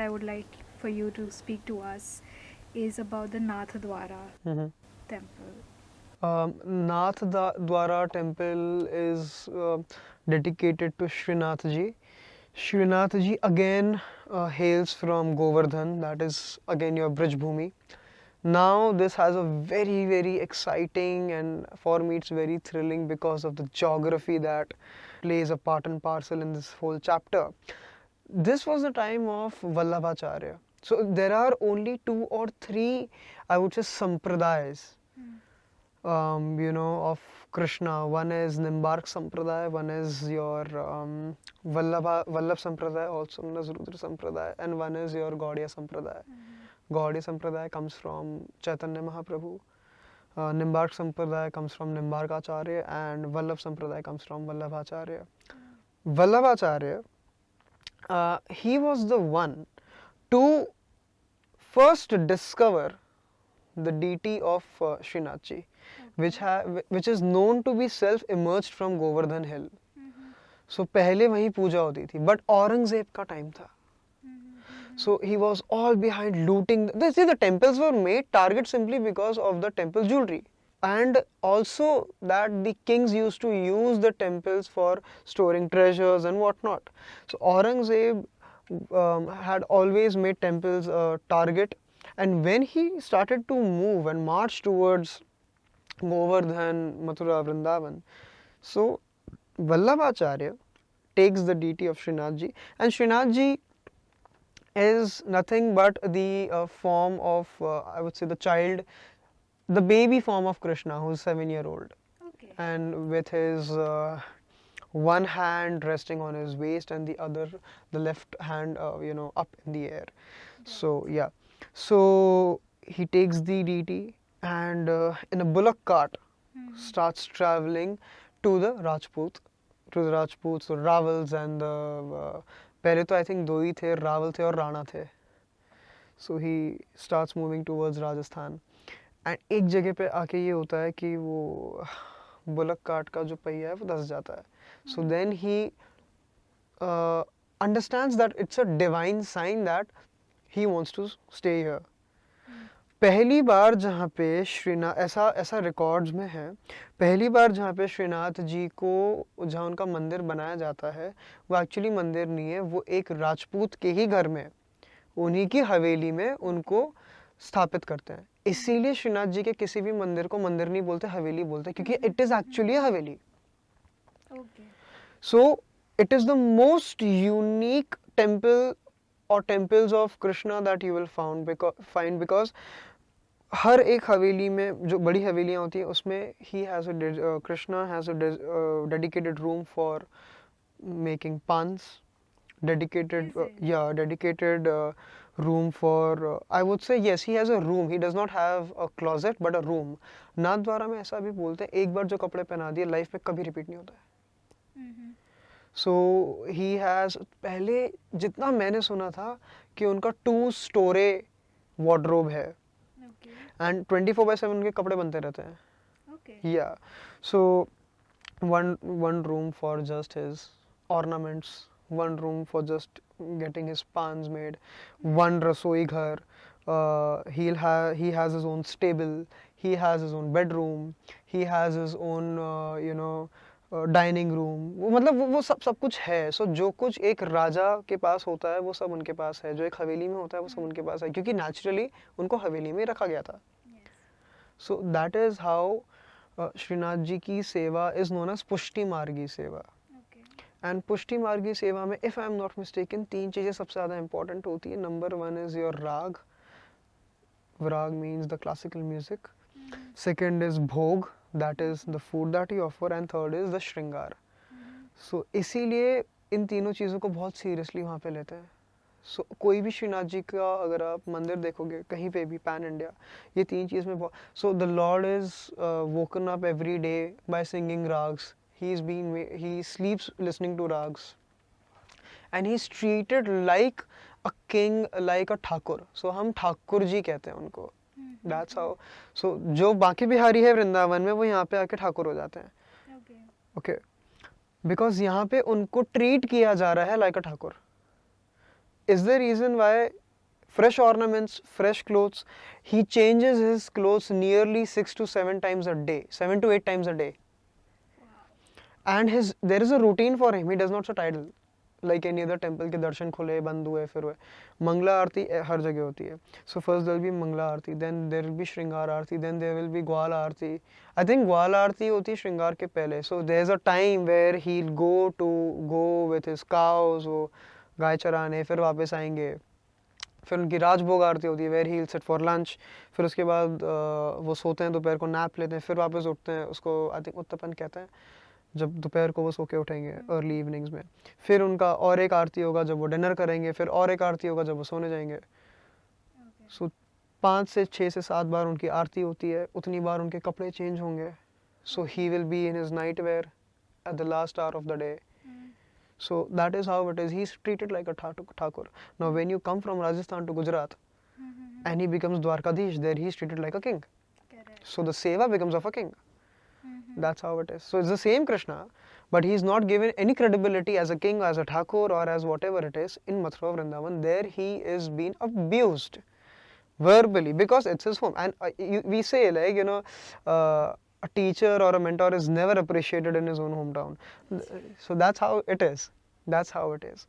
I would like for you to speak to us is about the Nathdwara temple. Dwara temple is dedicated to Srinath ji. Srinath ji again hails from Govardhan, that is again your Brij Bhumi. Now this has a very very exciting, and for me it's very thrilling because of the geography that plays a part and parcel in this whole chapter. This was the time of Vallabhacharya. So there are only 2 or 3, I would say, sampradayas, of Krishna. One is Nimbark Sampradaya, one is your Vallabh Sampradaya, also known as Rudra Sampradaya, and one is your Gaudiya Sampradaya. Gaudiya Sampradaya comes from Chaitanya Mahaprabhu. Nimbark Sampradaya comes from Nimbarkacharya, and Vallabh Sampradaya comes from Vallabhacharya. Vallabhacharya, he was the one to first discover the deity of Srinath ji, which is known to be self-emerged from Govardhan hill. So पहले वहीं पूजा होती थी, but Aurangzeb का time था. So he was all behind looting. See, the temples were made target simply because of the temple jewelry, and also that the kings used to use the temples for storing treasures and whatnot. So Aurangzeb had always made temples a target, and when he started to move and march towards Govardhan, Mathura, Vrindavan, so Vallabhacharya takes the deity of Srinath ji, and Srinath ji is nothing but the form of, I would say, the baby form of Krishna, who's 7-year-old. Okay. And with his one hand resting on his waist and the left hand, up in the air. So, yeah. So, he takes the deity and in a bullock cart starts traveling to the Rajputs, so Ravals and the पहले तो I think 2 ही थे, रावल थे और राणा थे. So he starts moving towards Rajasthan, and एक जगह पे आके ये होता है कि वो बुलक कार्ट का जो पहिया है वो धंस जाता है. So then he understands that it's a divine sign that he wants to stay here. पहली बार जहाँ पे श्रीनाथ, ऐसा रिकॉर्ड्स में है, पहली बार जहाँ पे श्रीनाथ जी को जहाँ उनका मंदिर बनाया जाता है, वो एक्चुअली मंदिर नहीं है, वो एक राजपूत के ही घर में, उन्हीं की हवेली में उनको स्थापित करते हैं. इसीलिए श्रीनाथ जी के किसी भी मंदिर को मंदिर नहीं बोलते, हवेली बोलते, क्योंकि it is actually Haveli. So it is the most unique temple or temples of Krishna that you will find because हर एक हवेली में जो बड़ी हवेलियाँ होती हैं उसमें Krishna has a dedicated room for making pans, dedicated room for I would say yes, he has a room. He does not have a closet but a room. Nathdwara में ऐसा भी बोलते हैं, एक बार जो कपड़े पहना दिए लाइफ में कभी रिपीट नहीं होता है. So he has, पहले जितना मैंने सुना था कि उनका 2-story wardrobe है, and 24/7 उनके कपड़े बनते रहते हैं. Yeah, so one room for just his ornaments, one room for just getting his pans made, one rasoi ghar. He has his own stable, he has his own bedroom, he has his own dining room. मतलब वो सब कुछ है. सो जो कुछ एक राजा के पास होता है वो सब उनके पास है, जो एक हवेली में होता है वो सब उनके पास है, क्योंकि नेचुरली उनको हवेली में रखा गया था. So that is how Shrinath ji की सेवा इज नोन एज पुष्टि मार्गी सेवा. एंड पुष्टि मार्गी सेवा में if I am not mistaken 3 चीजें सबसे ज्यादा इंपॉर्टेंट होती है. नंबर 1 इज योर राग. राग means the classical music. Second is भोग, that is the food that you offer, and third is the shringar. So इसीलिए इन तीनों चीज़ों को बहुत सीरियसली वहाँ पे लेते हैं. So कोई भी श्रीनाथ जी का अगर आप मंदिर देखोगे कहीं पे भी पैन इंडिया, ये 3 चीज़ में बहुत. So the Lord is woken up every day by singing rags. He sleeps listening to rags, and he's treated like a king, like a Thakur. So हम ठाकुर जी कहते हैं उनको. That's how. So जो बाकी बिहारी है वृंदावन में वो यहाँ पे आके ठाकुर हो जाते हैं. Okay. Because यहाँ पे उनको ट्रीट किया जा रहा है like a Thakur. is the reason why fresh ornaments, fresh clothes. He changes his clothes nearly 6 to 7 times a day, 7 to 8 times a day. And there is a routine for him. He does not sit idle like any other temple के दर्शन खुले बंद हुए फिर हुए. मंगला आरती हर जगह होती है. So first there will be Mangla Aarti, then there will be श्रृंगार आरती, then there will be ग्वाल आरती. I think ग्वाल आरती होती है श्रृंगार के पहले. So there's a time where he'll go with his cows, वो गाय चराने, फिर वापस आएंगे. फिर उनकी राजभोग आरती होती है where he will sit for lunch. फिर उसके बाद वो सोते हैं, दोपहर को नैप लेते हैं, फिर वापस उठते हैं. उसको आई थिंक उत्तपन कहते हैं, जब दोपहर को वो सो के उठेंगे अर्ली इवनिंग्स में. फिर उनका और एक आरती होगा जब वो डिनर करेंगे. फिर और एक आरती होगा जब वो सोने जाएंगे. सो 5 से 6 से 7 बार उनकी आरती होती है. उतनी बार उनके कपड़े चेंज होंगे. So he will be in his nightwear at the last hour of the day. So that is how it is. He's treated like a Thakur. Now when you come from Rajasthan to Gujarat and he becomes Dwarkadish, there he's treated like a king. Correct. So the seva becomes of a king. That's how it is. So it's the same Krishna, but he's not given any credibility as a king, as a Thakur, or as whatever it is in Mathura Vrindavan. There he is being abused verbally because it's his home. And we say like, you know, a teacher or a mentor is never appreciated in his own hometown. So that's how it is. That's how it is.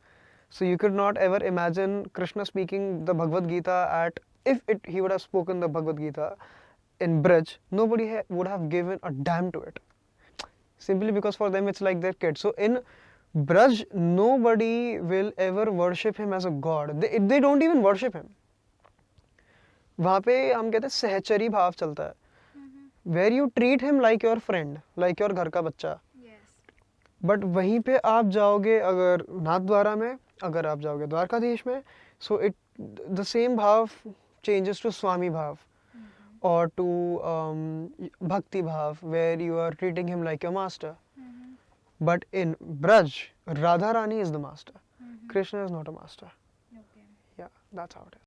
So you could not ever imagine Krishna speaking the Bhagavad Gita he would have spoken the Bhagavad Gita in Braj, nobody would have given a damn to it. Simply because for them it's like their kid. So in Braj, nobody will ever worship him as a god. They don't even worship him. वहाँ पे हम कहते हैं सहचरी भाव चलता है. Where you treat him like your friend, like your घर का बच्चा. बट वहीं पे आप जाओगे अगर नाथद्वारा में, अगर आप जाओगे द्वारकाधीश में, सो इट द सेम भाव चेंजेस टू स्वामी भाव or to bhakti bhav, where you are treating him like your master. But in Braj, Radha Rani is the master. Krishna is not a master. Okay. Yeah, that's how it is.